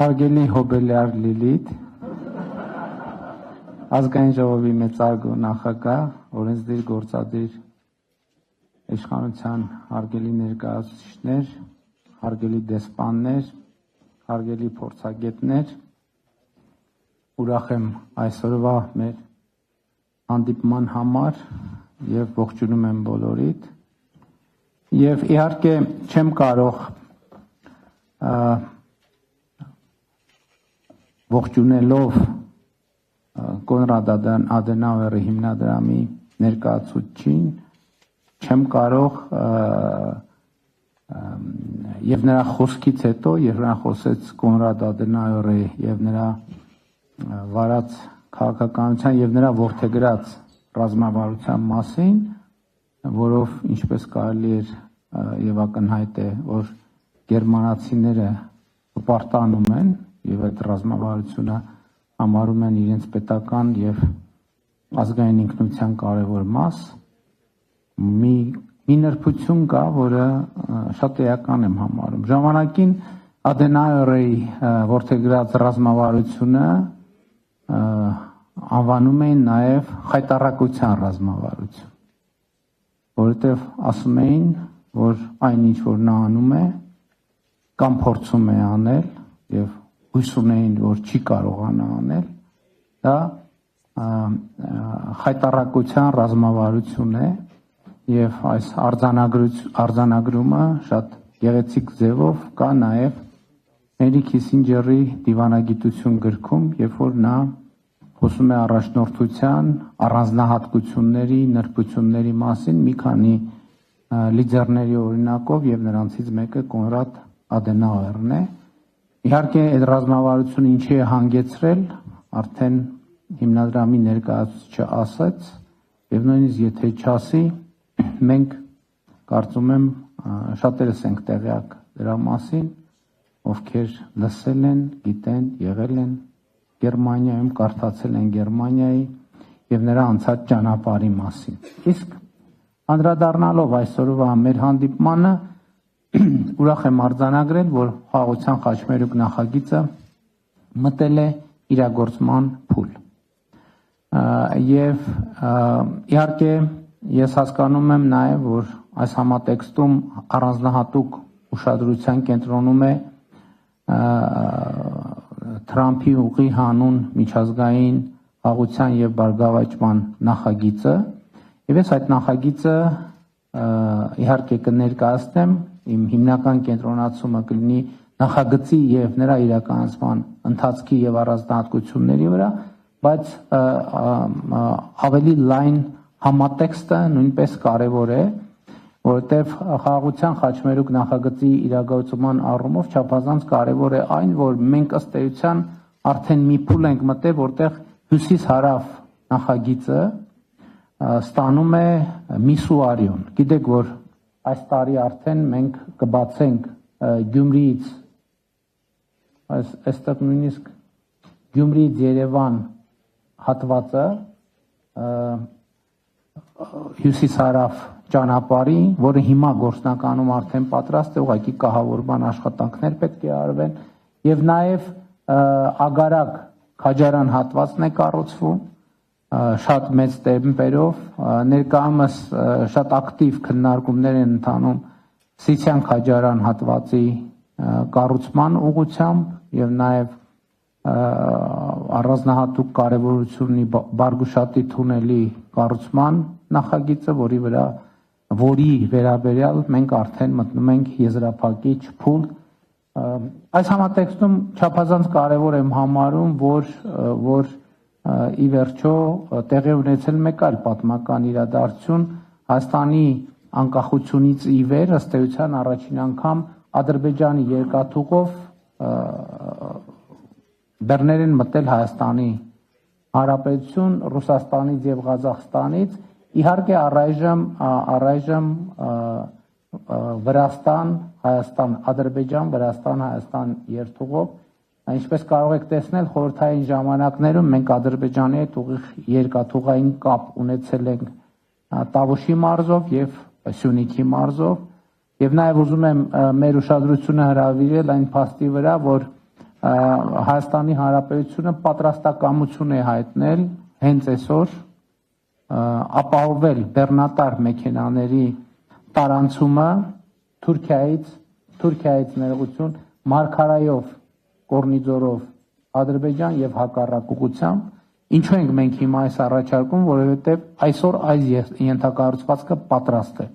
Հարգելի Հոբելյար Լիլիթ, ազգային ժողովի մեծարգո նախագահ, օրենսդիր գործադիր իշխանության հարգելի ներկայացուցիչներ, հարգելի դեսպաններ, հարգելի փորձագետներ, ուրախ եմ այսօրվա մեր հանդիպման համար եւ ողջունում եմ բոլորիդ եւ իհարկե չեմ կարող ողջունելով Կոնրադ Ադենաուերի հիմնադրամի ներկայացուցիչին չեմ կարող եւ նրա խոսքից հետո երբ նա խոսեց Կոնրադ Ադենաուերի եւ նրա վարած քաղաքականության եւ նրա որդեգրած ռազմավարության մասին, որով ինչպես կարելի էր եւ ակնհայտ է, որ գերմանացիները պարտանում են եւ այդ ռազմավարությունը համարում են իրենց պետական եւ ազգային ինքնության կարևոր մաս, մի նրբություն կա, որը շատ էական եմ համարում։ Ժամանակին Ադենաուերի որդեգրած ռազմավարությունը անվանում էին նաեւ խայտառակության ռազմավարություն, որովհետեւ ասում էին, որ այնինչ որ նա անում է կամ փորձում է անել եւ հույս ունեին, որ չի կարողանա անել, դա խայտառակության ռազմավարություն է եւ այս արձանագրումը շատ գեղեցիկ ձևով կա նաեւ Հենրի Քիսինջերի դիվանագիտություն գրքում, երբ որ նա խոսում է առաջնորդության առանձնահատկությունների, նրբությունների մասին մի քանի լիդերների օրինակով եւ նրանցից մեկը Կոնրադ Ադենաուերն է։ Իհարկե այդ ռազմավարությունը ինչի է հանգեցրել, արդեն հիմնադրամի ներկայացուցիչը ասաց եւ նույնիսկ եթե չասի, մենք կարծում եմ շատերս ենք տեղյակ դրա մասին, ովքեր լսել են, գիտեն, եղել են Գերմանիայում, կարդացել են Գերմանիայի եւ նրա անցած ճանապարհի մասին։ Իսկ անդրադառնալով այսօրվա մեր հանդիպմանը ուրախ եմ արձանագրել, որ խաղաղության խաչմերուկ նախագիծը մտել է իրագործման փուլ։ Եվ իհարկե ես հասկանում եմ նաև, որ այս համատեքստում առանձնահատուկ ուշադրության կենտրոնում է Թրամփի ուղի հանուն միջազգային խաղաղության եւ բարգավաճման նախագիծը, եւ ես այդ նախագիծը իհարկե կներկայացնեմ, իմ հիմնական կենտրոնացումը կլինի նախագծի եւ նրա իրականացման ընթացքի եւ առանձնահատկությունների վրա, բայց ավելի լայն համատեքստը նույնպես կարեւոր է, որովհետեւ խաղաղության խաչմերուկ նախագծի իրագործման առումով չափազանց կարեւոր է այն, որ մենք ըստ էության արդեն մի փուլ ենք մտել, որտեղ հյուսիս-հարավ նախագիծը ստանում է միսուարիոն։ Գիտեք, որ այս տարի արդեն մենք կբացենք Գյումրիից, այստեղ նույնիսկ Գյումրիից Երևան հատվածը հյուսիս-հարավ ճանապարհի, որը հիմա գործնականում արդեն պատրաստ է, ուղղակի կահավորման աշխատանքներ պետք է արվեն, եւ նաեւ Ագարակ Քաջարան հատվածն է կառուցվում շատ մեծ տեմպերով, ներկայումս շատ ակտիվ քննարկումներ են ընթանում Սիցյան Քաջարան հատվածի կառուցման ուղղությամբ եւ նաեւ առանձնահատուկ կարեւորություն ունի Բարգուշատի թունելի կառուցման նախագիծը, որի վերաբերյալ մենք արդեն մտնում ենք եզրափակիչ փուլ։ Այս համատեքստում չափազանց կարեւոր եմ համարում, որ ի վերջո տեղի ունեցել մեկ այլ պատմական իրադարձություն Հայաստանի անկախությունից ի վեր ըստ էության առաջին անգամ Ադրբեջանի երկաթուղով բեռներ են մտել Հայաստանի Հանրապետություն, Ռուսաստանից եւ Ղազախստանից, իհարկե առայժմ Վրաստան, Հայաստան, Ադրբեջան, Վրաստան, Հայաստան երթուղով, ինչպես կարող եք տեսնել, խորհրդային ժամանակներում մենք Ադրբեջանի հետ ուղիղ երկաթուղային կապ ունեցել ենք Տավուշի մարզով եւ Սյունիքի մարզով, եւ նաեւ ուզում եմ մեր ուշադրությունը հրավիրել այն փաստի վրա, որ Հայաստանի Հանրապետությունը պատրաստակամություն է հայտնել հենց այսօր ապահովել բեռնատար մեքենաների տարանցումը Թուրքիայից ներողություն Մարգարայով, Կորնիձորով Ադրբեջան եւ հակառակ ուղղությամբ, ինչու ենք մենք հիմա այս առաջարկում, որովհետեւ այսօր այս ենթակառուցվածքը պատրաստ է։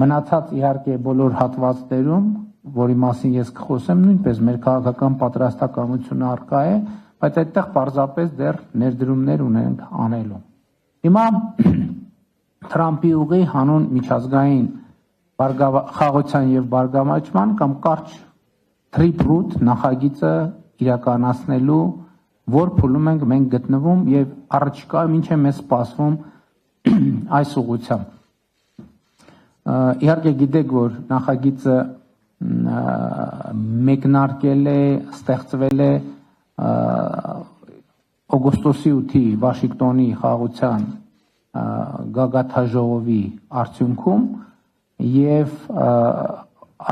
Մնացած իհարկե բոլոր հատվածներում, որի մասին ես կխոսեմ, նույնպես մեր քաղաքական պատրաստակամությունը առկա է, բայց այդտեղ պարզապես դեռ ներդրումներ ունենք անելու։ Հիմա Թրամփի ուղի հանուն միջազգային խաղաղության եւ բարգավաճման կամ կարճ Trip Route նախագիծը իրականացնելու որ փուլում ենք մենք գտնվում եւ առաջիկայում ինչ է մեզ սպասվում այս ուղղությամբ։ Իհարկե գիտեք, որ նախագիծը մեկնարկել է, ստեղծվել է օգոստոսի 8-ի Վաշինգտոնի խաղաղության գագաթաժողովի արդյունքում եւ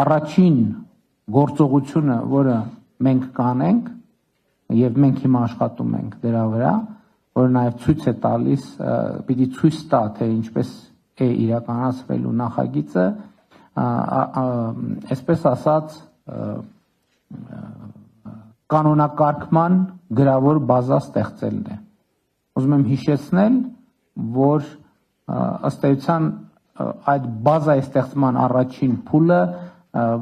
առաջին գործողությունը, որը մենք կանենք եւ մենք հիմա աշխատում ենք դրա վրա, որը նաեւ ցույց է տալիս, պիտի ցույց տա, թե ինչպես է իրականացվելու նախագիծը, այսպես ասած կանոնակարգման գրավոր բազա ստեղծելն է։ Ուզում եմ հիշեցնել, որ ըստ էության այդ բազայի ստեղծման առաջին փուլը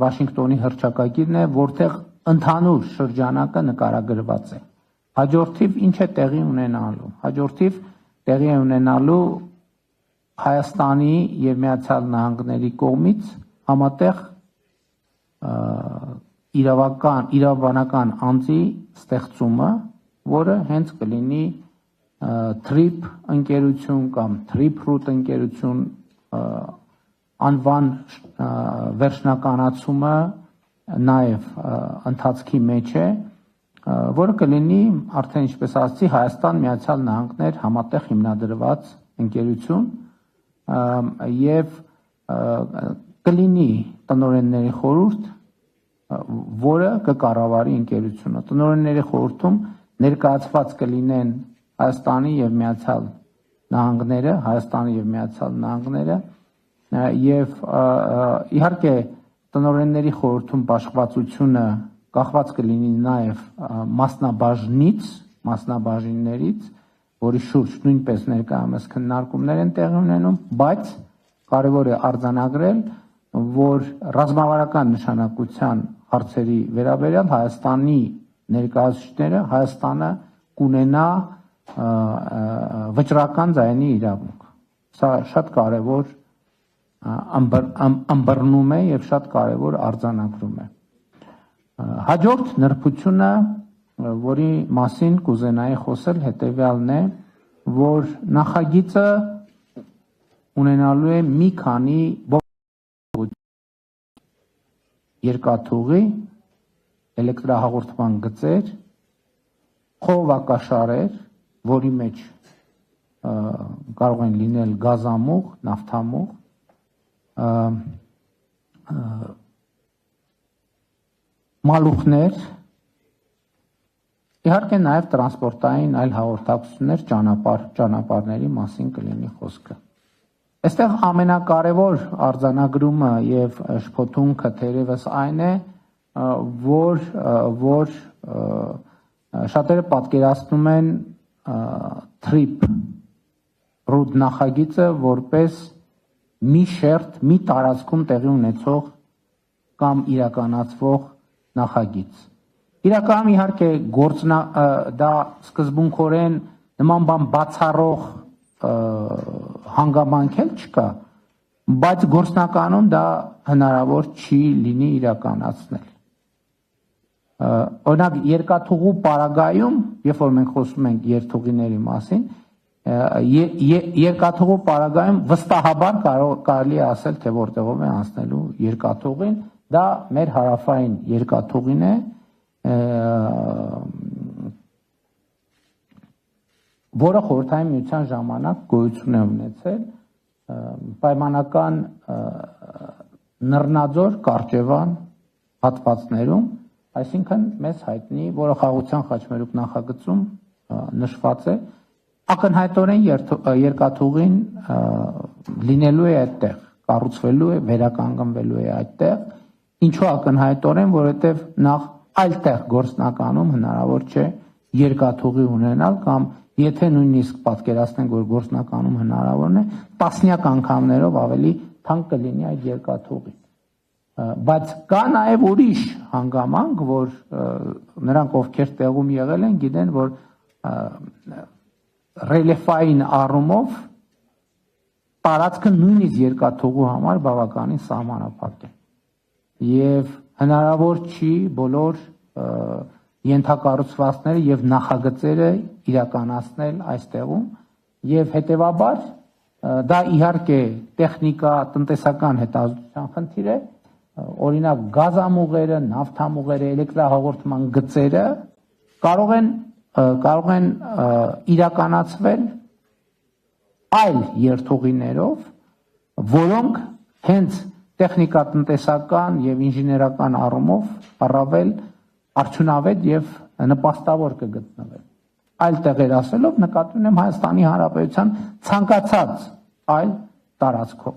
Վաշինգտոնի հռչակագիրն է, որտեղ ընդհանուր շրջանակը նկարագրված է։ Հաջորդիվ ինչ է տեղի ունենալու։ Հաջորդիվ տեղի է ունենալու Հայաստանի եւ Միացյալ Նահանգների կողմից համատեղ իրավաբանական անձի ստեղծումը, որը հենց կլինի Trip ընկերություն կամ Trip Route ընկերություն անվան վերջնականացումը նաև ընթացքի մեջ է, որը կլինի արդեն ինչպես ասացի Հայաստան Միացյալ Նահանգներ համատեղ հիմնադրված ընկերություն եւ կլինի տնօրենների խորհուրդ, որը կկառավարի ընկերությունը։ Տնօրենների խորհրդում ներկայացված կլինեն Հայաստանի եւ Միացյալ Նահանգները եւ իհարկե տնօրենների խորհրդում բաշխվածությունը կախված կլինի նաեւ մասնաբաժիններից, որի շուրջ նույնպես ներկայումս քննարկումներ են տեղի ունենում, բայց կարևոր է արձանագրել, որ ռազմավարական նշանակության հարցերի վերաբերյալ Հայաստանի ներկայացուցիչները Հայաստանը կունենա վճռական ձայնի իրավունք։ Սա շատ կարևոր ըմբռնում է եւ շատ կարևոր արձանագրում է։ Հաջորդ նրբությունը, որի մասին կուզենայի խոսել, հետեւյալն է, որ նախագիծը ունենալու է մի քանի երկաթուղի, էլեկտրահաղորդման գծեր, խողովակաշարեր, որի մեջ կարող են լինել գազամուղ, նավթամուղ, մալուխներ, իհարկե նաև տրանսպորտային այլ հաղորդակցություններ, ճանապարհների մասին կլինի խոսքը։ Այստեղ ամենակարևոր արձանագրումը եւ շփոթունքը թերևս այն է, որ շատերը պատկերացնում են Trip Route նախագիծը որպես մի շերտ, մի տարածքում տեղի ունեցող կամ իրականացվող նախագիծ։ Իրականում իհարկե դա սկզբունքորեն նման բան բացառող հանգամանք էլ չկա, բայց գործնականում դա հնարավոր չի լինի իրականացնել։ Օրինակ երկաթուղու պարագայում, երբ որ մենք խոսում ենք երթուղիների մասին, երկաթուղու պարագայում վստահաբար կարելի է ասել, թե որտեղով է անցնելու երկաթուղին, դա մեր հարավային երկաթուղին է, որը խորհրդային միության ժամանակ գոյություն է ունեցել պայմանական Նռնաձոր, Կարճևան հատվածներում, այսինքն մեզ հայտնի, որը խաղաղության խաչմերուկ նախագծում նշված է, ակնհայտորեն երկաթուղին լինելու է այդտեղ, կառուցվելու է, վերականգնվելու է այդտեղ, ինչու ակնհայտորեն, որովհետև նախ այլտեղ գործնականում հնարավոր չէ երկաթուղի ունենալ կամ եթե նույնիսկ պատկերացնենք, որ գործնականում հնարավորն է, տասնյակ անգամներով ավելի թանկ կլինի այդ երկաթուղին։ Բայց կա նաև ուրիշ հանգամանք, որ նրանք ովքեր տեղում եղել են, գիտեն, որ ռելիեֆային առումով տարածքը նույնիսկ երկաթուղու համար բավականին սահմանափակ է։ Եվ հնարավոր չի բոլոր ենթակառուցվածքները եւ նախագծերը իրականացնել այստեղում եւ հետեւաբար դա իհարկե տեխնիկա տնտեսական հետազոտության խնդիր է, օրինակ գազամուղերը, նավթամուղերը, էլեկտրահաղորդման գծերը կարող են իրականացվել այլ երթուղիներով, որոնք հենց տեխնիկատնտեսական եւ ինժեներական առումով առավել արդյունավետ եւ նպաստավոր կգտնվեն։ Այլ տեղեր ասելով նկատի ունեմ Հայաստանի Հանրապետության ցանկացած այլ տարածքով։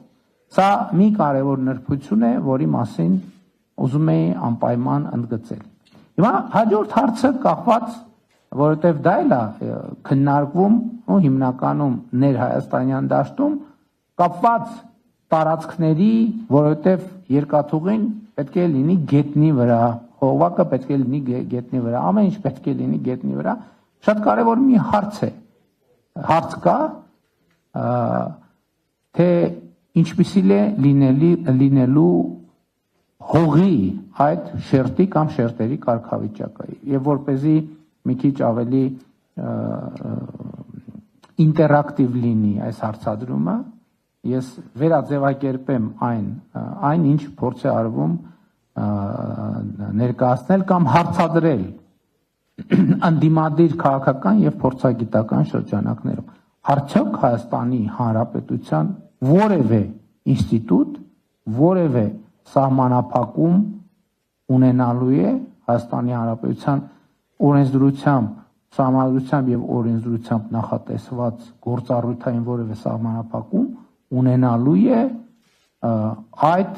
Սա մի կարևոր նրբություն է, որի մասին ուզում էի անպայման ընդգծել։ Հիմա հաջորդ հարցը կախված, որովհետեւ դա էլ է քննարկվում ու հիմնականում ներհայաստանյան դաշտում կապված տարածքների, որովհետև երկաթուղին պետք է լինի գետնի վրա, խողովակը պետք է լինի գետնի վրա, ամեն ինչ պետք է լինի գետնի վրա, շատ կարևոր մի հարց է, հարց կա, թե ինչպիսի է լինելու հողի այդ շերտի կամ շերտերի կարգավիճակը, եւ որպեսզի մի քիչ ավելի ինտերակտիվ լինի այս հարցադրումը, ես վերաձևակերպեմ այն ինչ փորձ է արվում ներկայացնել կամ հարցադրել անդիմադիր քաղաքական եւ փորձագիտական շրջանակներում։ Արդյոք Հայաստանի Հանրապետության որևէ ինստիտուտ, որևէ սահմանափակում ունենալու է Հայաստանի Հանրապետության օրենսդրությամբ, սահմանադրությամբ եւ օրենսդրությամբ նախատեսված գործառույթային որևէ սահմանափակում ունենալու է այդ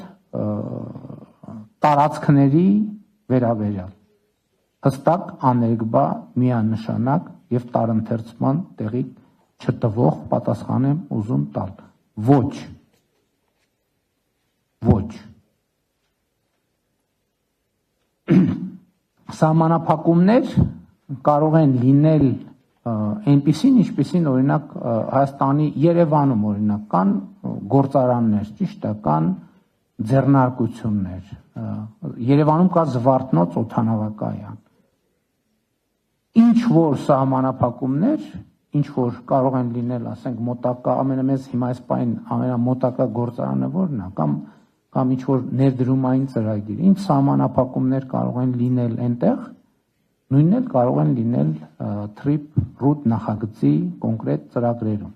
տարածքների վերաբերյալ հստակ աներկբա միանշանակ եւ տարընթերցման տեղի չտվող պատասխան եմ ուզում տալ։ Ոչ։ Սահմանափակումներ կարող են լինել այնպիսին, ինչպիսին օրինակ Հայաստանի Երևանում օրինակ կան գործարաններ, ճիշտ է, կան ձեռնարկություններ։ Երևանում կա Զվարթնոց օդանավակայան։ Ինչ որ սահմանափակումներ, ինչ որ կարող են լինել, ասենք մոտակա ամենամեծ հիմա այս պայն ամենամոտակա գործարանը որն է, կամ ինչ որ ներդրումային ծրագիր, ինչ սահմանափակումներ կարող են լինել այնտեղ, նույնն էլ կարող են լինել TRIP-RUT նախագծի կոնկրետ ծրագրերում,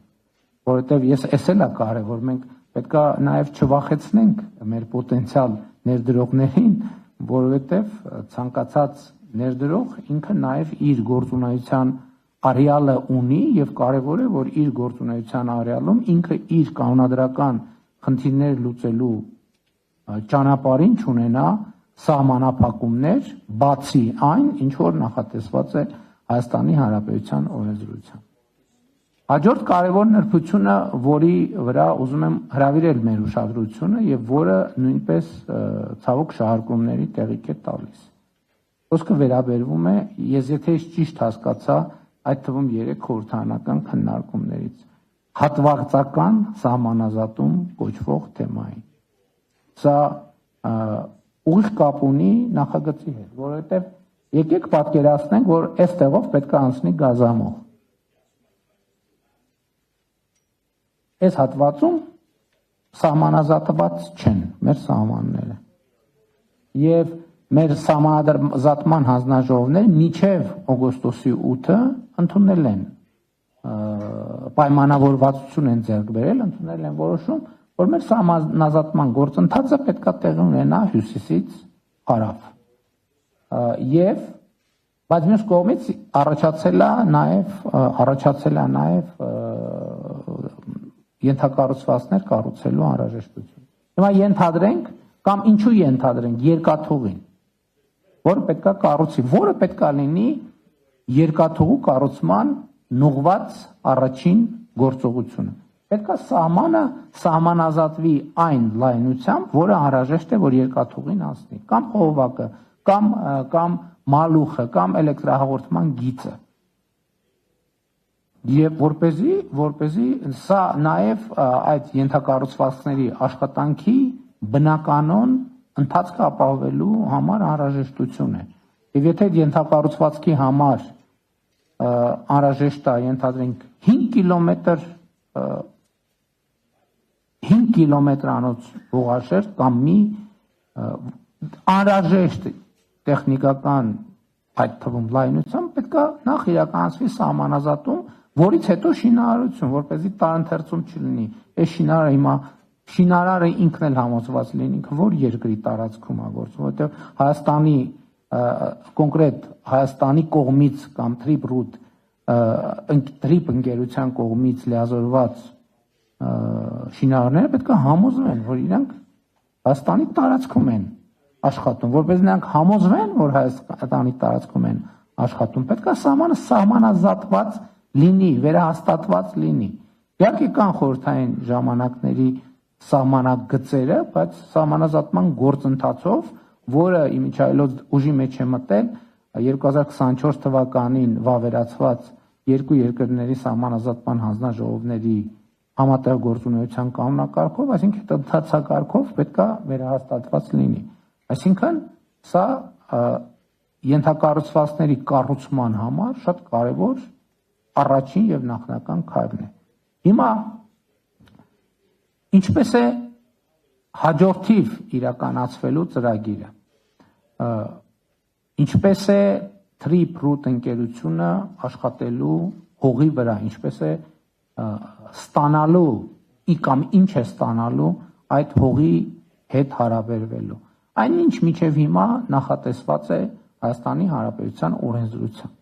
որովհետև ես էլ է կարևոր, մենք պետք է նաև չվախեցնենք մեր պոտենցիալ ներդրողներին, որովհետև ցանկացած ներդրող ինքը նաև իր գործունեության արեալը ունի եւ կարևոր է, որ իր գործունեության արեալում ինքը իր կանոնադրական խնդիրներ լուծելու ճանապարհին չունենա սահմանափակումներ, բացի այն, ինչ որ նախատեսված է Հայաստանի Հանրապետության օրենսդրությամբ։ Հաջորդ կարևոր նրբությունը, որի վրա ուզում եմ հրավիրել մեր ուշադրությունը եւ որը նույնպես ցավոք շահարկումների տեղիք է տալիս։ Խոսքը վերաբերվում է, ես եթե ճիշտ հասկացա, այդ թվում 3 խորհրդարանական քննարկումներից հատվածական սահմանազատում կոչվող թեմային։ Սա ուղիղ կապ ունի նախագծի հետ, որովհետև եկեք պատկերացնենք, որ այստեղով պետք է անցնի գազամուղ։ Այս հատվածում սահմանազատված չեն մեր սահմանները։ Եվ մեր սահմանազատման հանձնաժողովները մինչև օգոստոսի 8-ը ընդունել են պայմանավորվածություն են ձեռք բերել, ընդունել են որոշում, որ մեր սահմանազատման գործընթացը պետք է տեղի ունենա հյուսիսից հարավ։ եւ բայց մյուս կողմից առաջացել է նաեւ ենթակառուցվածքներ կառուցելու անհրաժեշտություն։ Հիմա ենթադրենք կամ ինչու ենթադրենք երկաթուղին, որը պետքա կառուցի, որը պետքա լինի երկաթուղու կառուցման նուղված առաջին գործողությունը։ Պետքա սահմանազատվի այն լայնությամբ, որը անհրաժեշտ է, որ երկաթուղին անցնի, կամ խողովակը, կամ մալուխը, կամ էլեկտրահաղորդման գիծը։ Եվ որպեսզի սա նաև այդ ենթակառուցվածքների աշխատանքի բնականon ընթացքը ապահովելու համար անհրաժեշտություն է։ Եվ եթե ենթակառուցվածքի համար անհրաժեշտ է ենթադրենք 5 կիլոմետրանոց հողաշերտ կամ մի անհրաժեշտ տեխնիկական այդ թվում լայնությամբ պետքա նախ իրականացվի սահմանազատում, որից հետո շինարարություն, որպեսզի տարընթերցում չլինի։ Այս շինարարը հիմա շինարարը ինքն էլ համոզված լինի, որ երկրի տարածքում է գործում, որտեղ Հայաստանի կոնկրետ Հայաստանի կողմից կամ Trip ընկերության կողմից լիազորված շինարարները պետք է համոզվեն, որ իրենք Հայաստանի տարածքում են աշխատում, որպես նրանք համոզվեն, որ Հայաստանի տարածքում են աշխատում, պետք է սահմանազատված լինի, վերահաստատված լինի։ Իհարկե կան խորհրդային ժամանակների սահմանագծերը, բայց սահմանազատման գործընթացով, որը իմիջայլոց ուժի մեջ է մտել 2024 թվականին վավերացված երկու երկրների սահմանազատման հանձնաժողովների համատեղ գործունեության կանոնակարգով, այսինքն ընթացակարգով պետք է վերահաստատված լինի։ Այսինքն սա ենթակառուցվածքների կառուցման համար շատ կարևոր առաջին եւ նախնական քայլն է։ Հիմա ինչպես է հաջորդիվ իրականացվելու ծրագիրը։ Ինչպես է Trip ընկերությունը աշխատելու հողի վրա, ինչպես է ստանալու կամ ինչ է ստանալու այդ հողի հետ հարաբերվելու։ Այնինչ մինչև հիմա նախատեսված է Հայաստանի Հանրապետության օրենսդրությամբ։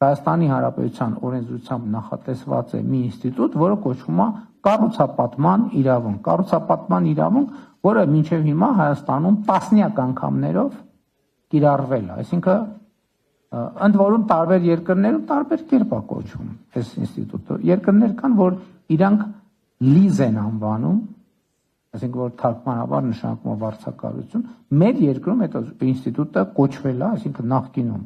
Հայաստանի Հանրապետության օրենսդրությամբ նախատեսված է մի ինստիտուտ, որը կոչվում է կառուցապատման իրավունք։ Կառուցապատման իրավունք, որը մինչև հիմա Հայաստանում տասնյակ անգամներով կիրառվել է, այսինքն ընդ որում տարբեր երկրներում տարբեր կերպ է կոչվում այս ինստիտուտը։ Երկրներ կան, որ իրանք լիզ են անվանում, այսինքն որ թարգմանաբար նշանակում է վարձակալություն։ Մեր երկրում այդ ինստիտուտը կոչվել է, այսինքն նախկինում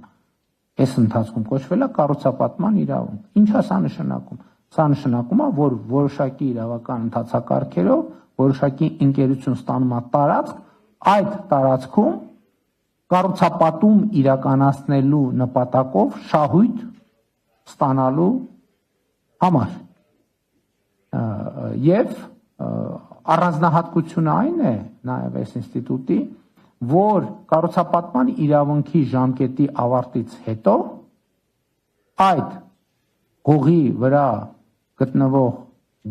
այս ընթացքում կոչվել է կառուցապատման իրավունք։ Ինչ է սա նշանակում։ Սա նշանակում է, որ որոշակի իրավական ընթացակարգերով որոշակի ընկերություն ստանում է տարածք, այդ տարածքում կառուցապատում իրականացնելու նպատակով շահույթ ստանալու համար։ Եվ առանձնահատկությունը այն է նաև այս ինստիտուտի, որ կառուցապատման իրավունքի ժամկետի ավարտից հետո այդ հողի վրա գտնվող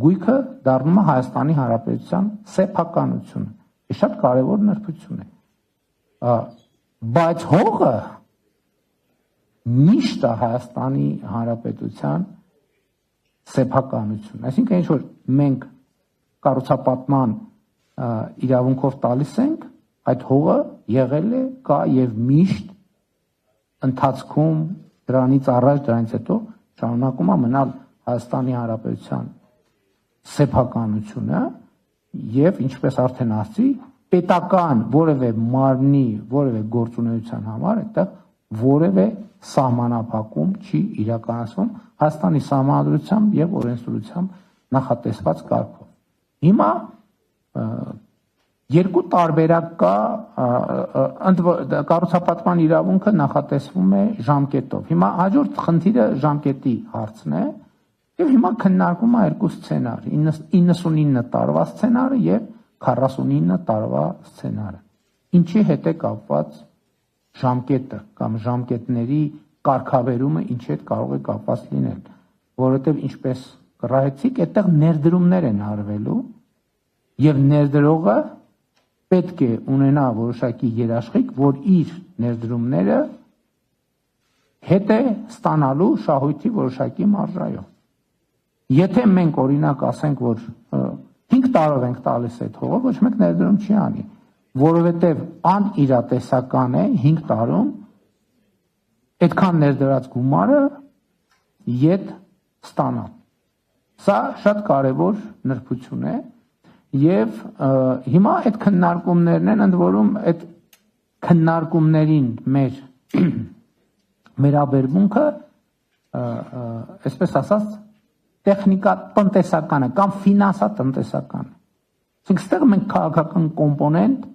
գույքը դառնում է Հայաստանի Հանրապետության սեփականությունը։ Շատ կարևոր նրբություն է։ Բայց հողը միշտ է Հայաստանի Հանրապետության սեփականություն։ Այսինքն ինչ որ մենք կառուցապատման իրավունքով տալիս ենք, այդ հողը եղել է, կա եւ միշտ ընթացքում դրանից առաջ, դրանից հետո շարունակում է մնալ Հայաստանի Հանրապետության սեփականությունը եւ ինչպես արդեն ասացի, պետական որևէ մարմնի, որևէ գործունեության համար այդտեղ որևէ սահմանափակում չի իրականացվում Հայաստանի Սահմանադրությամբ եւ օրենսդրությամբ նախատեսված կարգով։ Հիմա երկու տարբերակ կա, կառուցապատման իրավունքը նախատեսվում է ժամկետով։ Հիմա հաջորդ խնդիրը ժամկետի հարցն է եւ հիմա քննարկվում է երկու սցենար՝ 99 տարվա սցենարը եւ 49 տարվա սցենարը։ Ինչի հետ է կապված ժամկետը կամ ժամկետների կարգավերումը ինչի հետ կարող է կապված լինել, որովհետեւ ինչպես կռահեցիք, այդտեղ ներդրումներ են արվելու եւ ներդրողը պետք է ունենա որոշակի երաշխիք, որ իր ներդրումները հետ է ստանալու շահույթի որոշակի մարժայով։ Եթե մենք օրինակ ասենք, որ 5 տարով ենք տալիս այդ հողը, ոչ մեկ ներդրում չի անի, որովհետև անիրատեսական է 5 տարում այդքան ներդրած գումարը ետ ստանալ։ Սա շատ կարևոր նրբություն է եւ հիմա այդ քննարկումներն են, ընդ որում այդ քննարկումներին մեր վերաբերմունքը այսպես ասած տեխնիկա տնտեսական է կամ ֆինանսա տնտեսական է։ Այսինքն ստեղ մենք քաղաքական կոմպոնենտ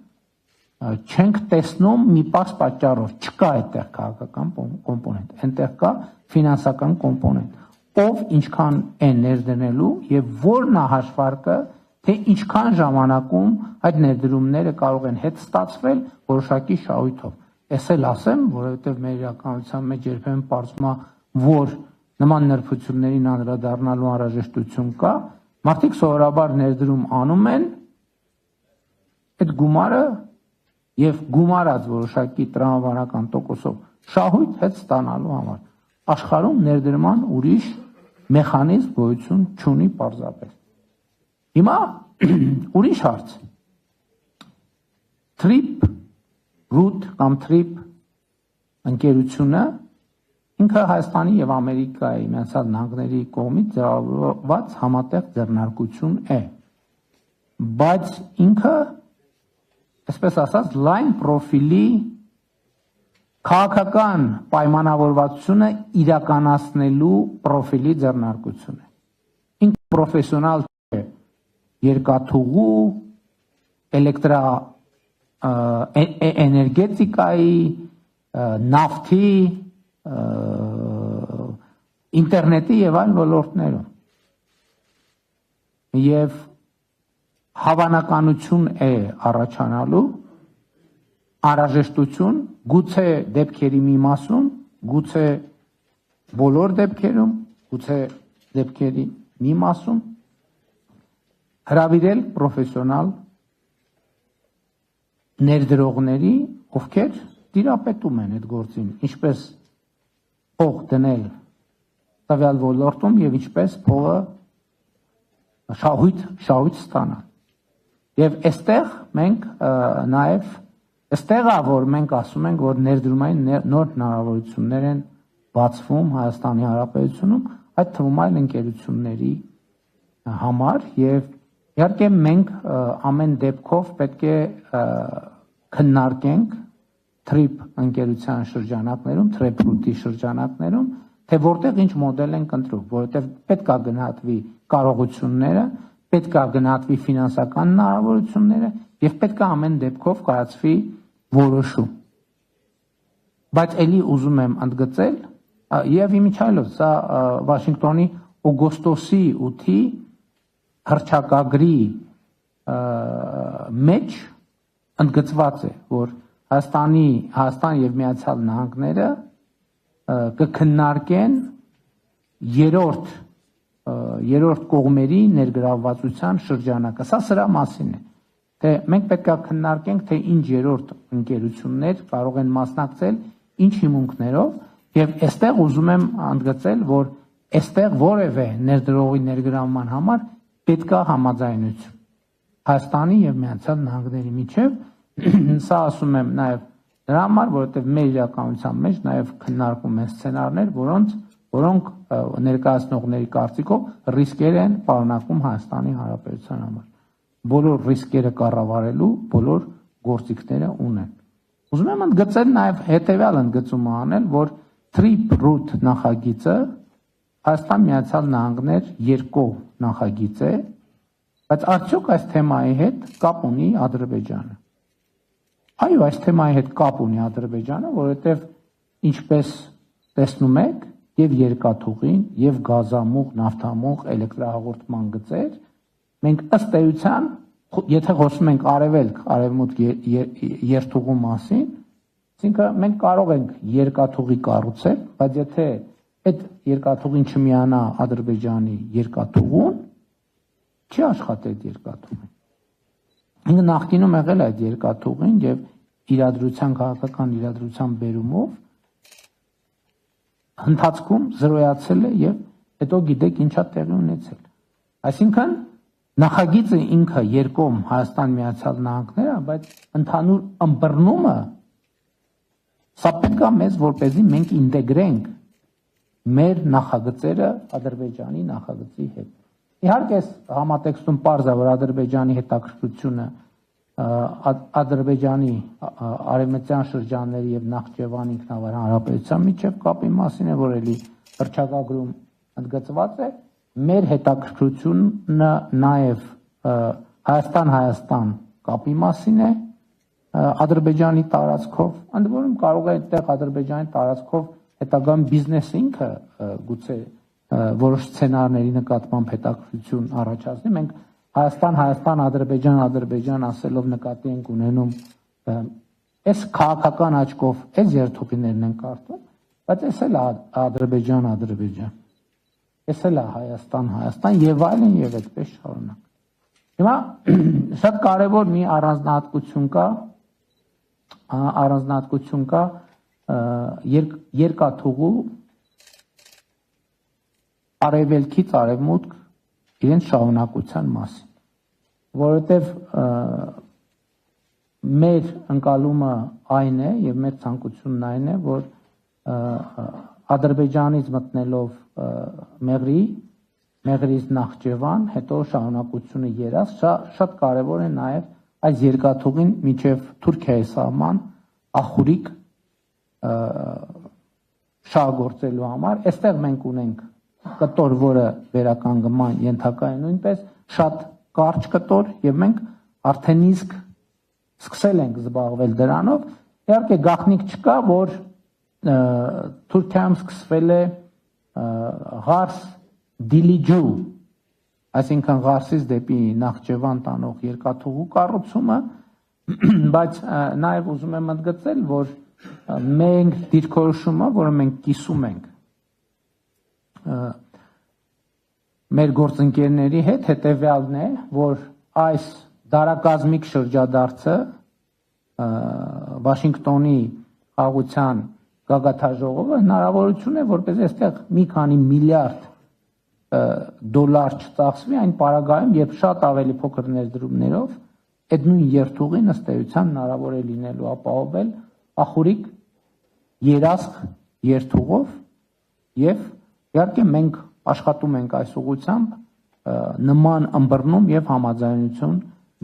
չենք տեսնում մի պարզ պատճառով, չկա այդտեղ քաղաքական կոմպոնենտ, այնտեղ կա ֆինանսական կոմպոնենտ, ով ինչքան է ներդնելու եւ որն է հաշվարկը, թե ինչքան ժամանակում այդ ներդրումները կարող են հետ ստացվել որոշակի շահույթով։ Ես էլ ասեմ, որովհետեւ մեր իրականության մեջ երբեմն պարզվում է, որ նման նրբություններին անդրադառնալու անհրաժեշտություն կա, մարդիկ սովորաբար ներդրում անում են այդ գումարը եւ գումարած որոշակի տրամաբանական տոկոսով շահույթ հետ ստանալու համար։ Աշխարհում ներդրման ուրիշ մեխանիզմ գոյություն չունի պարզապես։ Հիմա ուրիշ հարց։ Trip Root կամ Trip ընկերությունը ինքը Հայաստանի եւ Ամերիկայի Միացյալ Նահանգների կողմից ձևավորված համատեղ ձեռնարկություն է, բայց ինքը այսպես ասած լայն պրոֆիլի քաղաքական պայմանավորվածությունը իրականացնելու պրոֆիլի ձեռնարկություն է։ Ինքը պրոֆեսիոնալ չէ երկաթուղու, էներգետիկայի, նավթի, ինտերնետի եւ այլ ոլորտներում։ Եվ հավանականություն է առաջանալու անհրաժեշտություն գուցե դեպքերի մի մասում, գուցե բոլոր դեպքերում, գուցե դեպքերի մի մասում հրավիրել պրոֆեսիոնալ ներդրողների, ովքեր տիրապետում են այդ գործին, ինչպես փող դնել տվյալ ոլորտում եւ ինչպես փողը շահույթ ստանալ։ Եվ այստեղ մենք նաեւ այստեղ է, որ մենք ասում ենք, որ ներդրումային նոր հնարավորություններ են բացվում Հայաստանի Հանրապետությունում, այդ թվում այլ ընկերությունների համար եւ իհարկե մենք ամեն դեպքով պետք է քննարկենք Trip ընկերության շրջանակներում, Trip-Root-ի շրջանակներում, թե որտեղ ինչ մոդել են կընտրում, որովհետեւ պետք է գնահատվի կարողությունները, պետք է գնահատվի ֆինանսական հնարավորությունները եւ պետք է ամեն դեպքով կայացվի որոշում։ Բայց ելի ուզում եմ ընդգծել եւ իմիջայլով սա Վաշինգտոնի օգոստոսի 8-ի հռչակագրի մեջ ընդգծված է, որ Հայաստան եւ Միացյալ Նահանգները կքննարկեն երրորդ կողմերի ներգրավվածության շրջանակը։ Սա սրա մասին է, թե մենք պետք է քննարկենք, թե ինչ երրորդ ընկերություններ կարող են մասնակցել, ինչ հիմունքներով, եւ այստեղ ուզում եմ ընդգծել, որ այստեղ որևէ ներդրողի ներգրավման համար պետք է համաձայնություն Հայաստանի եւ Միացյալ Նահանգների միջեւ։ Սա ասում եմ նաեւ դրա համար, որովհետեւ մեր իրականության մեջ նաեւ քննարկում են սցենարներ, որոնք ներկայացնողների կարծիքով ռիսկեր են պարունակում Հայաստանի Հանրապետության համար։ Բոլոր ռիսկերը կառավարելու բոլոր գործիքները ունեն։ Ուզում եմ ընդգծել նաեւ հետեւյալ ընդգծումը անել, որ Trip-Root նախագիծը Հայաստան Միացյալ Նահանգներ երկկողմ նախագիծ է, բայց արդյոք այս թեմայի հետ կապ ունի Ադրբեջանը։ Այո, այս թեմայի հետ կապ ունի Ադրբեջանը, որովհետև ինչպես տեսնում եք, եւ երկաթուղին, եւ գազամուղ, նավթամուղ, էլեկտրահաղորդման գծեր, մենք ըստ էության, եթե խոսում ենք արևելք, արևմուտք երթուղու մասին, այսինքն մենք կարող ենք երկաթուղի կառուցել, բայց եթե այդ երկաթուղին չմիանա Ադրբեջանի երկաթուղուն, չի աշխատի այդ երկաթուղին։ Ինքը նախկինում եղել է այդ երկաթուղին եւ իրադրության քաղաքական իրադրության բերումով ընթացքում զրոյացել է եւ հետո գիտեք ինչա տեղի ունեցել։ Այսինքն նախագիծը ինքը երկում Հայաստան Միացյալ Նահանգները, բայց ընդհանուր ըմբռնումը սա պետք է մեզ որպեսզի մենք ինտեգրենք մեր նախագծերը Ադրբեջանի նախագծի հետ։ Իհարկե համատեքստում պարզ է, որ Ադրբեջանի հետաքրքրությունը Ադրբեջանի արևմտյան շրջանների եւ Նախճեվան ինքնավար հանրապետության միջև կապի մասին է, որ էլի հռչակագրում ընդգծված է, մեր հետաքրքրությունը նաեւ Հայաստան կապի մասին է Ադրբեջանի տարածքով, ընդ որում կարող է այդտեղ Ադրբեջանի տարածքով հետագայում բիզնեսը ինքը գուցե որոշ սցենարների նկատմամբ հետաքրքրություն առաջացնի։ Մենք Հայաստան, Ադրբեջան ասելով նկատի ենք ունենում այս քաղաքական աչքով այս երթուղիներն են կարդում, բայց այս էլ Ադրբեջան, այս էլ Հայաստան եւ այլն եւ այդպես շարունակ։ Հիմա շատ կարեւոր մի առանձնահատկություն կա երկաթուղու արևելքից արևմուտք իրենց շարունակության մասին, որովհետև մեր ընկալումը այն է եւ մեր ցանկությունն այն է, որ Ադրբեջանից մտնելով Մեղրից Նախճեվան, հետո շարունակությունը Երազ, շատ կարևոր է նաեւ այս երկաթուղին մինչեւ Թուրքիայի սահման ախուրիկ շահագործելու համար, այստեղ մենք ունենք կտոր, որը վերականգնման ենթակա է նույնպես շատ կարճ կտոր եւ մենք արդեն իսկ սկսել ենք զբաղվել դրանով։ Իհարկե գաղտնիք չկա, որ Թուրքիայում սկսվել է Ղարս Դիլիջու, այսինքն Ղարսից դեպի Նախճեվան տանող երկաթուղու կառուցումը, բայց նաեւ ուզում եմ ընդգծել, որ մենք դիրքորոշումը, որը մենք կիսում ենք մեր գործընկերների հետ, հետեւյալն է, որ այս դարակազմիկ շրջադարձը Վաշինգտոնի խաղաղության գագաթաժողովը հնարավորություն է, որպեսզի այստեղ մի քանի միլիարդ դոլար չծախսվի այն պարագայում, երբ շատ ավելի փոքր ներդրումներով այդ նույն երթուղին ըստ էության հնարավոր է լինելու ապահովել ախուրիկ երասխ երթուղով եւ իհարկե մենք աշխատում ենք այս ուղղությամբ նման ըմբռնում եւ համաձայնություն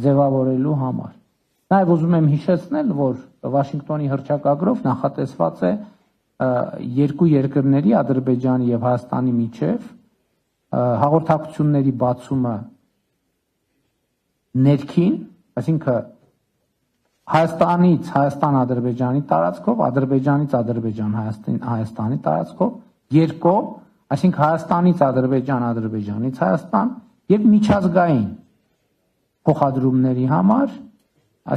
ձևավորելու համար։ Նաեւ ուզում եմ հիշեցնել, որ Վաշինգտոնի հռչակագրով նախատեսված է երկու երկրների Ադրբեջանի եւ Հայաստանի միջև հաղորդակցությունների բացումը ներքին, այսինքն Հայաստանից Հայաստան-Ադրբեջանի տարածքով, Ադրբեջանից Ադրբեջան-Հայաստանի տարածքով, երկկողմ, այսինքն Հայաստանից Ադրբեջան, Ադրբեջանից Հայաստան եւ միջազգային փոխադրումների համար,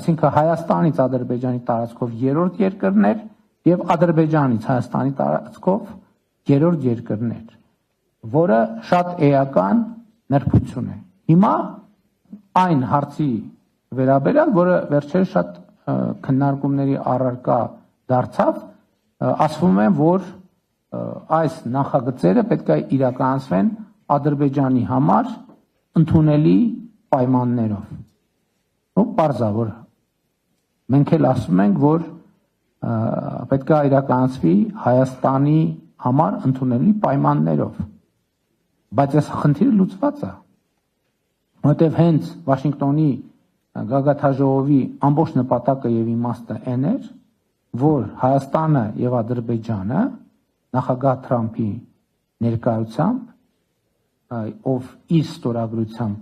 այսինքն Հայաստանից Ադրբեջանի տարածքով երրորդ երկրներ եւ Ադրբեջանից Հայաստանի տարածքով երրորդ երկրներ, որը շատ էական նրբություն է։ Հիմա այն հարցի վերաբերյալ, որը վերջերս շատ քննարկումների առարկա դարձավ, ասվում է, որ այս նախագծերը պետք է իրականացվեն Ադրբեջանի համար ընդունելի պայմաններով։ Ու պարզավոր մենք էլ ասում ենք, որ պետք է իրականացվի Հայաստանի համար ընդունելի պայմաններով։ Բայց այս խնդիրը լուծված է, որտեղ հենց Վաշինգտոնի գագաթաժողովի ամբողջ նպատակը եւ իմաստը այն էր, որ Հայաստանը եւ Ադրբեջանը նախագահ Թրամփի ներկայությամբ, ով իր ստորագրությամբ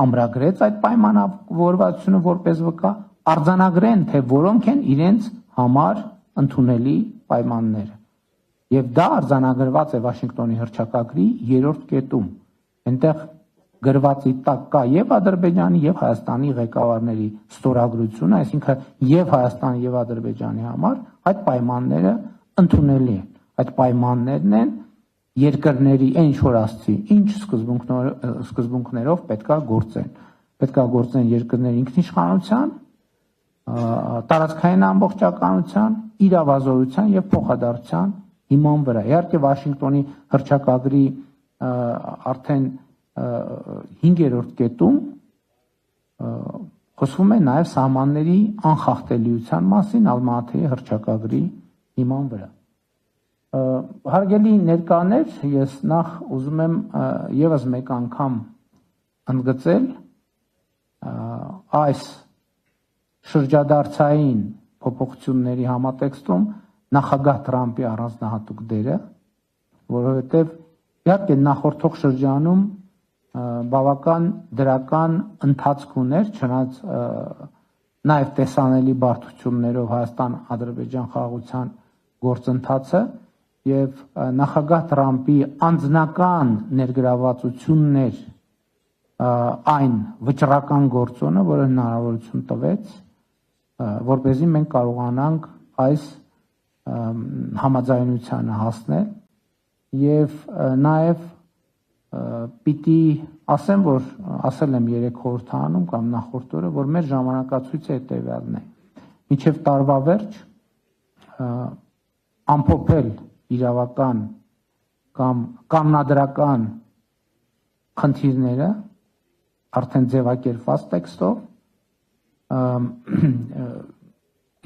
ամրագրեց այդ պայմանավորվածությունը որպես վկա, արձանագրեն, թե որոնք են իրենց համար ընդունելի պայմանները։ Եվ դա արձանագրված է Վաշինգտոնի հռչակագրի 3-րդ կետում։ Այնտեղ գրվածի տակ կա եւ Ադրբեջանի եւ Հայաստանի ղեկավարների ստորագրությունը, այսինքն եւ Հայաստանի եւ Ադրբեջանի համար այդ պայմանները ընդունելի են։ Այդ պայմաններն են երկրների այն շորացի, ինչ սկզբունքներով պետքա գործեն։ Պետքա գործեն երկրների ինքնիշխանության, տարածքային ամբողջականության, իրավազորության եւ փոխադարձության հիման վրա։ Իհարկե Վաշինգտոնի հռչակագրի արդեն 5-րդ կետում խոսվում է նաեւ սահմանների անխախտելիության մասին Ալմատիի հռչակագրի հիման վրա։ Հարգելի ներկաներ, ես նախ ուզում եմ եւս մեկ անգամ ընդգծել այս շրջադարձային փոփոխությունների համատեքստում նախագահ Թրամփի առանձնահատուկ դերը, որովհետև իհարկե նախորդող շրջանում բավական դրական ընթացք ուներ, չնայած նաև տեսանելի բարդություններով Հայաստան-Ադրբեջան խաղաղության գործընթացը եւ նախագահ Թրամփի անձնական ներգրավվածություններ այն վճռական գործոնը, որը հնարավորություն տվեց, որպեսզի մենք կարողանանք այս համաձայնությանը հասնել եւ նաեւ պիտի ասեմ, որ ասել եմ 3 խորհրդանում կամ նախորդ օրը, որ մեր ժամանակացույցը հետեւյալն է. մինչեւ տարվա վերջ ամփոփել իրավական կամ կանոնադրական խնդիրները արդեն ձևակերպված տեքստով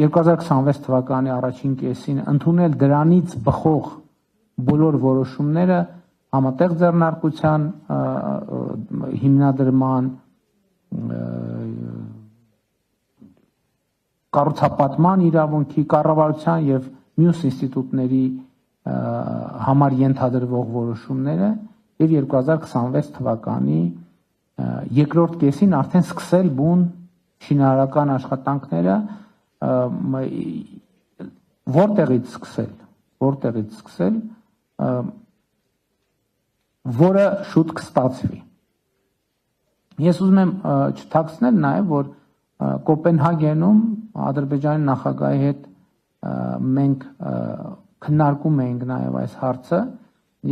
2026 թվականի առաջին կեսին ընդունել դրանից բխող բոլոր որոշումները համատեղ ձեռնարկության հիմնադրման կառուցապատման իրավունքի կառավարության եւ մյուս ինստիտուտների համար ենթադրվող որոշումները եւ 2026 թվականի երկրորդ կեսին արդեն սկսել բուն շինարարական աշխատանքները որտեղից սկսել, որը շուտ կստացվի։ Ես ուզում եմ չթաքցնել նաև, որ Կոպենհագենում Ադրբեջանի նախագահի հետ մենք քննարկում էինք նաև այս հարցը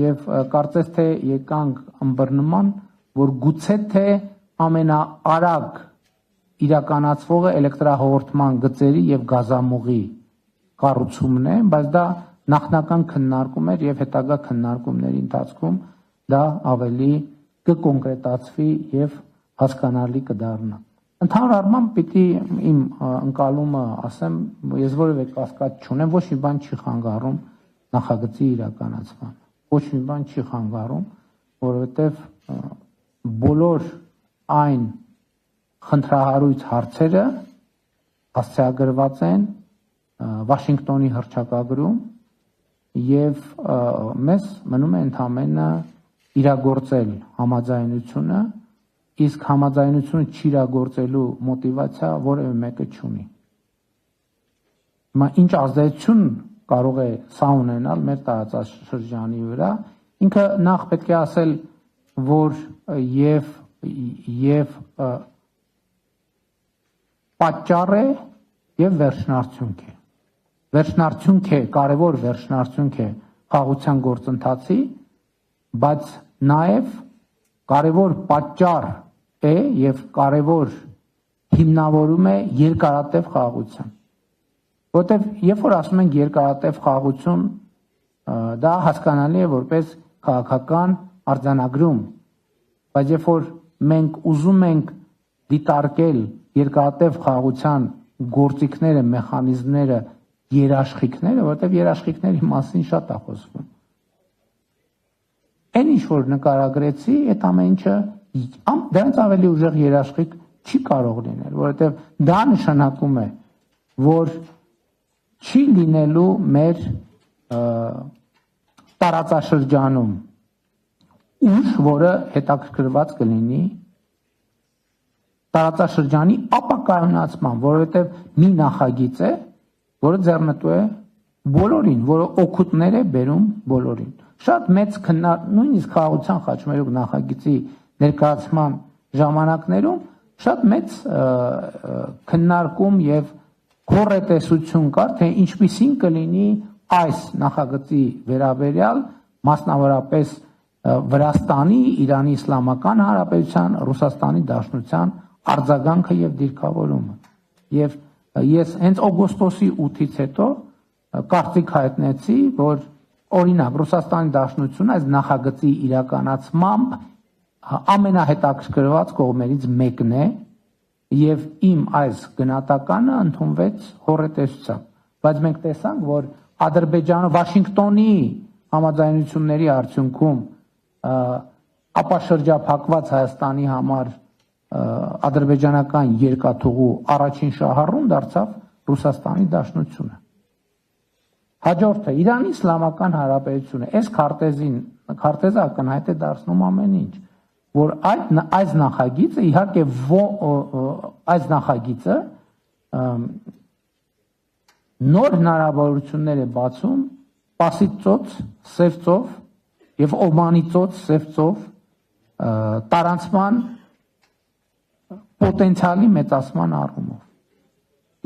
եւ կարծես թե եկանք ըմբռնման, որ գուցե թե ամենաարագ իրականացվողը էլեկտրահաղորդման գծերի եւ գազամուղի կառուցումն է, բայց դա նախնական քննարկում էր եւ հետագա քննարկումների ընթացքում դա ավելի կկոնկրետացվի եւ հասկանալի կդառնա։ Ընդհանուր առմամբ պիտի իմ ընկալումը ասեմ, ես որևէ կասկած չունեմ, ոչ մի բան չի խանգարում նախագծի իրականացման։ Ոչ մի բան չի խանգարում, որովհետեւ բոլոր այն խնդրահարույց հարցերը հասցեագրված են Վաշինգտոնի հռչակագրում եւ մեզ մնում է ընդամենը իրագործել համաձայնությունը, իսկ համաձայնությունը չիրագործելու մոտիվացիա որևէ մեկը չունի։ Հիմա ինչ ազդեցություն կարող է սա ունենալ մեր տարածաշրջանի վրա, ինքը նախ պետք է ասել, որ եւ պատճառ է եւ վերջնարդյունք է։ Վերջնարդյունք է, կարևոր վերջնարդյունք է խաղաղության գործընթացի, բայց նաեւ կարևոր պատճառ է եւ կարևոր հիմնավորում է երկարատև խաղաղության։ Որտեւ երբ որ ասում ենք երկարատև խաղաղություն, դա հասկանալի է որպես քաղաքական արձանագրում, բայց երբ որ մենք ուզում ենք դիտարկել երկարատև խաղաղության գործիքները, մեխանիզմները, երաշխիքները, որտեղ երաշխիքների մասին շատ է խոսվում։ Այն ինչ որ նկարագրեցի, այդ ամեն ինչը դրանից ավելի ուժեղ երաշխիք չի կարող լինել, որովհետև դա նշանակում է, որ չի լինելու մեր տարածաշրջանում ուժ, որը հետաքրքրված կլինի տարածաշրջանի ապակայունացման, որովհետև մի նախագիծ է, որը ձեռնտու է բոլորին, որը օգուտներ է բերում բոլորին։ Շատ մեծ նույնիսկ խաղաղության խաչմերուկ նախագծի ներկայացման ժամանակներում շատ մեծ քննարկում եւ կոնկրետեսություն կար, թե ինչպիսին կլինի այս նախագծի վերաբերյալ մասնավորապես Վրաստանի, Իրանի Իսլամական Հանրապետության, Ռուսաստանի Դաշնության արձագանքը եւ դիրքավորումը։ Եվ ես հենց օգոստոսի 8-ից հետո կարծիք հայտնեցի, որ օրինակ Ռուսաստանի Դաշնությունը այս նախագծի իրականացմամբ ամենահետաքրքրված կողմերից մեկն է եւ իմ այս գնահատականը ընդունվեց հոռետեսությամբ, բայց մենք տեսանք, որ Ադրբեջանը Վաշինգտոնի համաձայնությունների արդյունքում ապաշրջափակված Հայաստանի համար ադրբեջանական երկաթուղու առաջին շահառուն դարձավ Ռուսաստանի Դաշնությունը։ Հաջորդը Իրանի Իսլամական Հանրապետությունը, այս քարտեզը ակնհայտ է դարձնում ամեն ինչ, որ այս նախագիծը իհարկե այս նախագիծը նոր հնարավորություններ է բացում Պարսից ծոց, Սև ծով եւ Օմանի ծոց, Սև ծով տարանցման պոտենցիալի մեծացման առումով։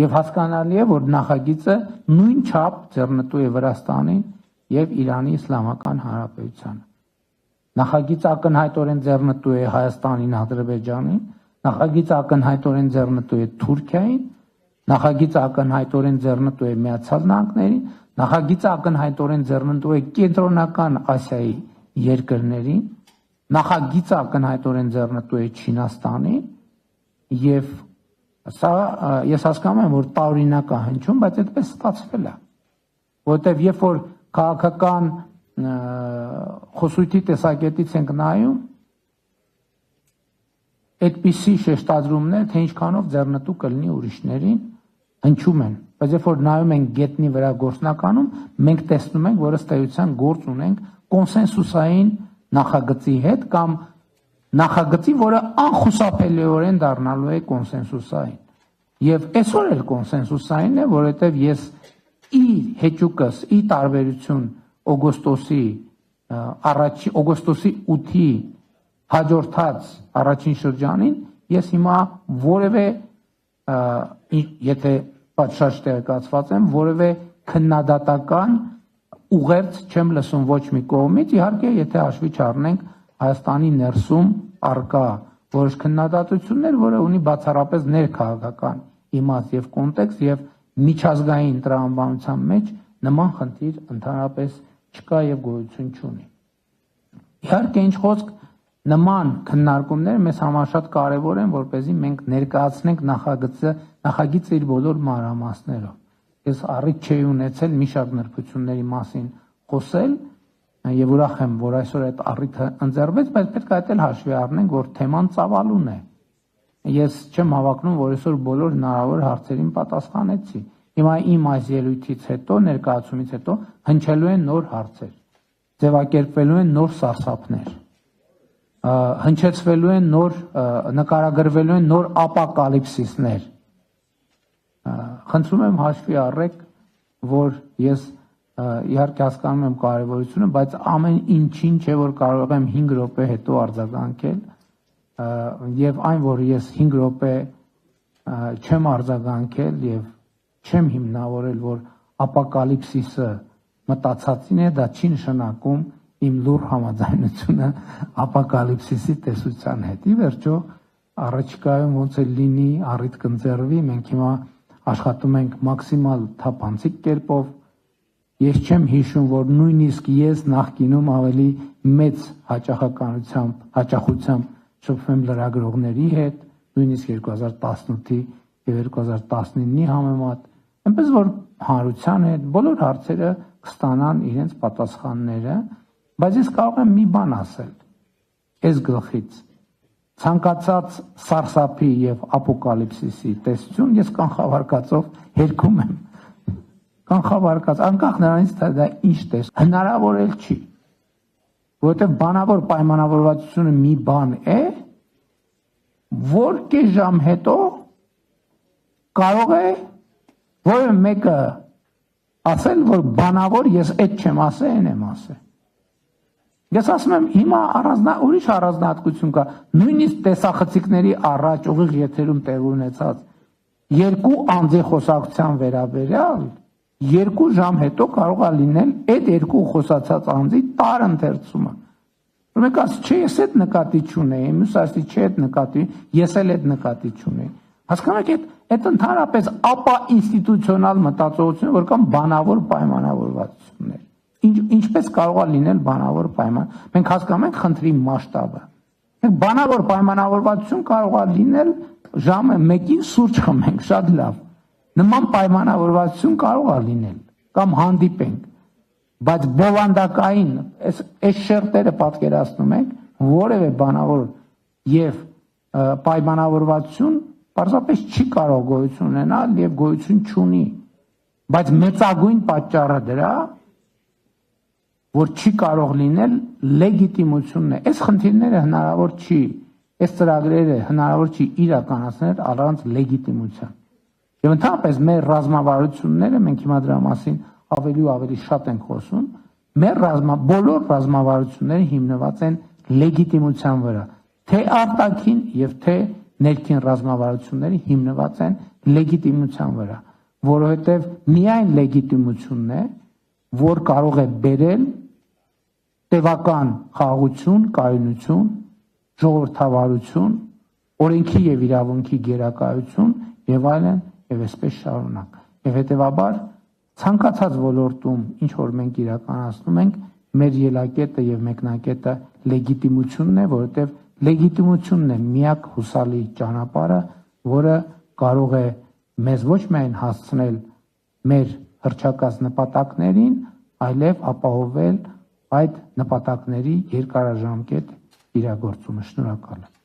Եվ հասկանալի է, որ նախագիծը նույն չափ ձեռնտու է Վրաստանին եւ Իրանի Իսլամական Հանրապետությանը։ Նախագիծը ակնհայտորեն ձեռնտու է Հայաստանին, Ադրբեջանին, նախագիծը ակնհայտորեն ձեռնտու է Թուրքիային, նախագիծը ակնհայտորեն ձեռնտու է Միացյալ Նահանգներին, նախագիծը ակնհայտորեն ձեռնտու է Կենտրոնական Ասիայի երկրներին, նախագիծը ակնհայտորեն ձեռնտու է Չինաստանին եւ սա ես հասկանում եմ, որ տարօրինակ է հնչում, բայց այդպես ստացվել է, որովհետեւ երբ որ քաղաքական խոսույթի տեսակետից ենք նայում, այդպիսի շեշտադրումներ, թե ինչքանով ձեռնտու կլինի ուրիշներին, հնչում են, բայց երբ որ նայում ենք գետնի վրա գործնականում, մենք տեսնում ենք, որ ըստ էության գործ ունենք կոնսենսուսային նախագծի հետ կամ նախագծի, որը անխուսափելիորեն դառնալու է կոնսենսուսային։ Եւ այսօր էլ կոնսենսուսային է, որովհետեւ ես ի հեճուկս, ի տարբերություն օգոստոսի 8-ի հաջորդած առաջին շրջանին, ես հիմա որևէ եթե պատշաճ տեղեկացված եմ, որևէ քննադատական ուղերձ չեմ լսում ոչ մի կողմից, իհարկե եթե հաշվի չառնենք Հայաստանի ներսում արկա որոշ քննադատություններ, որը ունի բացառապես ներքաղաքական իմաստ եւ կոնտեքստ եւ միջազգային տրամաբանության մեջ նման խնդիր ընդհանրապես չկա եւ գոյություն չունի։ Իհարկե ինչ խոսք նման քննարկումները մեզ համար շատ կարեւոր են, որպեսզի մենք ներկայացնենք նախագիծը իր բոլոր մանրամասներով։ Ես առիթ չէի ունեցել մի շարք նրբությունների մասին խոսել եւ ուրախ եմ, որ այսօր այդ առիթը ընձեռվեց, բայց պետք է այդել հաշվի առնենք, որ թեման ծավալուն է։ Ես չեմ հավակնում, որ այսօր բոլոր հնարավոր հարցերին պատասխանեցի։ Հիմա իմ այս ելույթից հետո, ներկայացումից հետո հնչելու են նոր հարցեր, ձևակերպվելու են նոր սարսափներ, հնչեցվելու են նոր, նկարագրվելու են նոր ապոկալիպսիսներ։ Խնդրում եմ հաշվի առեք, որ ես իհարկե հասկանում եմ կարևորությունը, բայց ամեն ինչին չէ, որ կարող եմ 5 րոպե հետո արձագանքել, եւ այն, որ ես 5 րոպե չեմ արձագանքել եւ չեմ հիմնավորել, որ ապոկալիպսիսը մտածածին է, դա չի նշանակում իմ լուր համաձայնությունը ապոկալիպսիսի տեսության հետ։ Ի վերջո, առաջիկայում ոնց էլ լինի, առիթ կընձեռվի, մենք հիմա աշխատում ենք մաքսիմալ թափանցիկ կերպով։ Ես չեմ հիշում, որ նույնիսկ ես նախկինում ավելի մեծ հաճախությամբ շփվում լրագրողների հետ, նույնիսկ 2018-ի եւ 2019-ի համեմատ, այնպես որ հանրության հետ բոլոր հարցերը կստանան իրենց պատասխանները, բայց ես կարող եմ մի բան ասել այս գլխից։ Ցանկացած սարսափի եւ ապոկալիպսիսի տեսություն ես կանխավարկածով հերքում եմ։ Կանխավարկած, անկախ նրանից թե դա ինչ տես, հնարավոր էլ չի, որովհետև բանավոր պայմանավորվածությունը մի բան է, որ կես ժամ հետո կարող է որևէ մեկը ասել, որ բանավոր ես այդ չեմ ասել, այն եմ ասել։ Ես ասում եմ, հիմա ուրիշ առանձնահատկություն կա, նույնիսկ տեսախցիկների առաջ ուղիղ եթերում տեղ ունեցած երկու անձի խոսակցության վերաբերյալ 2 ժամ հետո կարող է լինել այդ երկու խոսացած անձի տարընթերցումը։ Որ մեկ ասի, չէ, ես այդ նկատի չունեի, մյուս ասի, չէ, այդ նկատի, ես էլ այդ նկատի չունեի։ Հասկանաք, այդ ընդհանրապես ապա ինստիտուցիոնալ մտածողություն, որ կամ բանավոր պայմանավորվածություններ։ Ինչպես կարող է լինել բանավոր պայման։ Մենք հասկանում ենք խնդրի մասշտաբը։ Մենք բանավոր պայմանավորվածություն կարող է լինել ժամը 1-ին սուրճ խմենք, շատ լավ։ Նման պայմանավորվածություն կարող է լինել կամ հանդիպենք, բայց բովանդակային այս շերտերը պատկերացնում ենք որևէ բանավոր եւ պայմանավորվածություն պարզապես չի կարող գոյություն ունենալ եւ գոյություն չունի, բայց մեծագույն պատճառը դրա որ չի կարող լինել լեգիտիմությունն է։ Այս խնդիրները հնարավոր չի, այս ծրագրերը հնարավոր չի իրականացնել առանց լեգիտիմության։ Եվ ընդհանրապես մեր ռազմավարությունները, մենք հիմա դրա մասին ավելի ու ավելի շատ ենք խոսում, մեր բոլոր ռազմավարությունները հիմնված են լեգիտիմության վրա, թե արտաքին եւ թե ներքին ռազմավարությունները հիմնված են լեգիտիմության վրա, որովհետեւ միայն լեգիտիմությունն է, որ կարող է բերել տևական խաղաղություն, կայունություն, ժողովրդավարություն, օրենքի եւ իրավունքի գերակայություն եւ այլն եւ այսպես շարունակ։ Եվ հետեւաբար ցանկացած ոլորտում ինչ որ մենք իրականացնում ենք, մեր ելակետը եւ մեկնակետը լեգիտիմությունն է, որովհետեւ լեգիտիմությունն է միակ հուսալի ճանապարհը, որը կարող է մեզ ոչ միայն հասցնել մեր հռչակած նպատակներին, այլև ապահովել այդ նպատակների երկարաժամկետ իրագործումը։ Շնորհակալ եմ։